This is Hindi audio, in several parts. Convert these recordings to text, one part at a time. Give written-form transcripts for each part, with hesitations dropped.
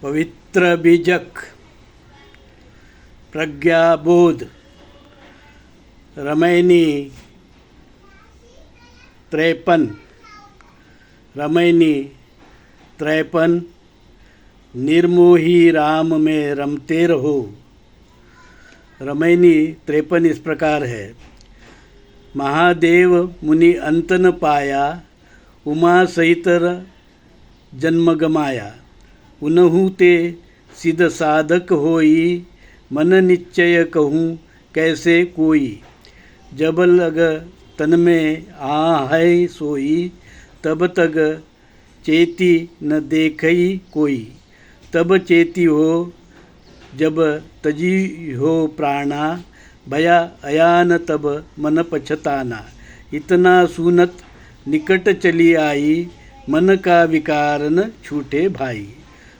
पवित्र बीजक, प्रज्ञाबोध, रमैनी 53, रमैनी 53, निर्मोही राम में रमते रहो। रमैनी 53 इस प्रकार है। महादेव मुनि अंत न पाया, उमा सहित जन्म गमाया। उनहु ते सिद्ध साधक होई, मन निश्चय कहूँ कैसे कोई। जब लग तन में है सोई, तब तक चेती न देखई कोई। तब चेती हो जब तजी हो प्राणा, भया अयान तब मन पछताना। इतना सुनत निकट चली आई, मन का विकार न छूटे भाई।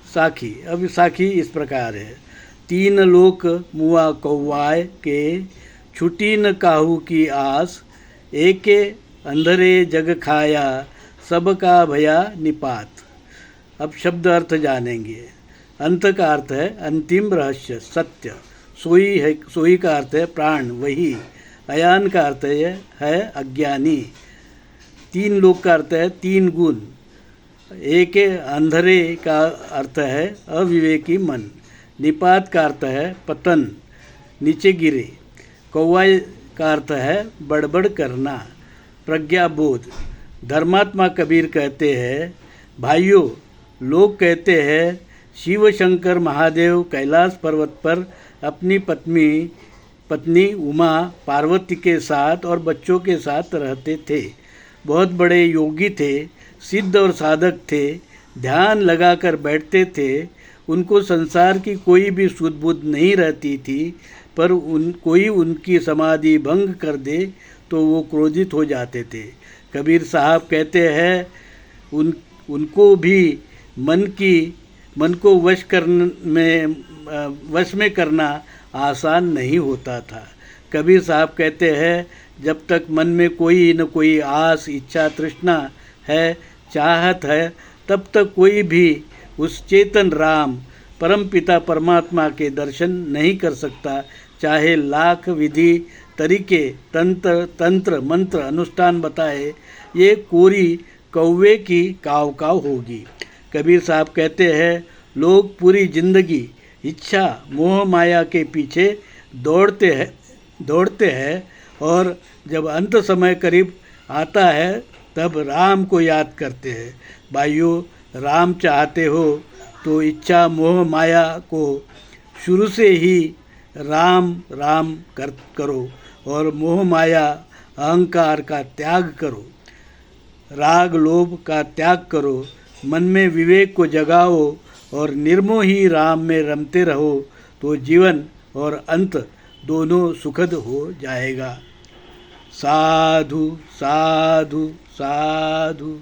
साखी। अब साखी इस प्रकार है। तीन लोक मुआ कौवाय के, छुटी न काहू की आस। एके अंधरे जग खाया, सबका भया निपात। अब शब्द अर्थ जानेंगे। अंत का अर्थ है अंतिम रहस्य सत्य, सोई है, सोई का अर्थ है प्राण वही। अयान का अर्थ है अज्ञानी। तीन लोक का अर्थ है तीन गुण। एक अंधरे का अर्थ है अविवेकी मन। निपात का अर्थ है पतन, नीचे गिरे। कौवा का अर्थ है बड़बड़ करना। प्रज्ञाबोध। धर्मात्मा कबीर कहते हैं, भाइयों, लोग कहते हैं शिव शंकर महादेव कैलाश पर्वत पर अपनी पत्नी उमा पार्वती के साथ और बच्चों के साथ रहते थे। बहुत बड़े योगी थे, सिद्ध और साधक थे, ध्यान लगाकर बैठते थे। उनको संसार की कोई भी सुध बुध नहीं रहती थी, पर कोई उनकी समाधि भंग कर दे तो वो क्रोधित हो जाते थे। कबीर साहब कहते हैं उनको भी मन को वश में करना आसान नहीं होता था। कबीर साहब कहते हैं, जब तक मन में कोई न कोई आस, इच्छा, तृष्णा है, चाहत है, तब तक कोई भी उस चेतन राम परम पिता परमात्मा के दर्शन नहीं कर सकता। चाहे लाख विधि तरीके तंत्र मंत्र अनुष्ठान बताए, ये कोरी कौवे की काव काव होगी। कबीर साहब कहते हैं, लोग पूरी जिंदगी इच्छा मोह माया के पीछे दौड़ते हैं और जब अंत समय करीब आता है तब राम को याद करते हैं। भाइयों, राम चाहते हो तो इच्छा मोह माया को शुरू से ही राम राम करो और मोह माया अहंकार का त्याग करो, राग लोभ का त्याग करो। मन में विवेक को जगाओ और निर्मोही राम में रमते रहो, तो जीवन और अंत दोनों सुखद हो जाएगा। साधु साधु साधु।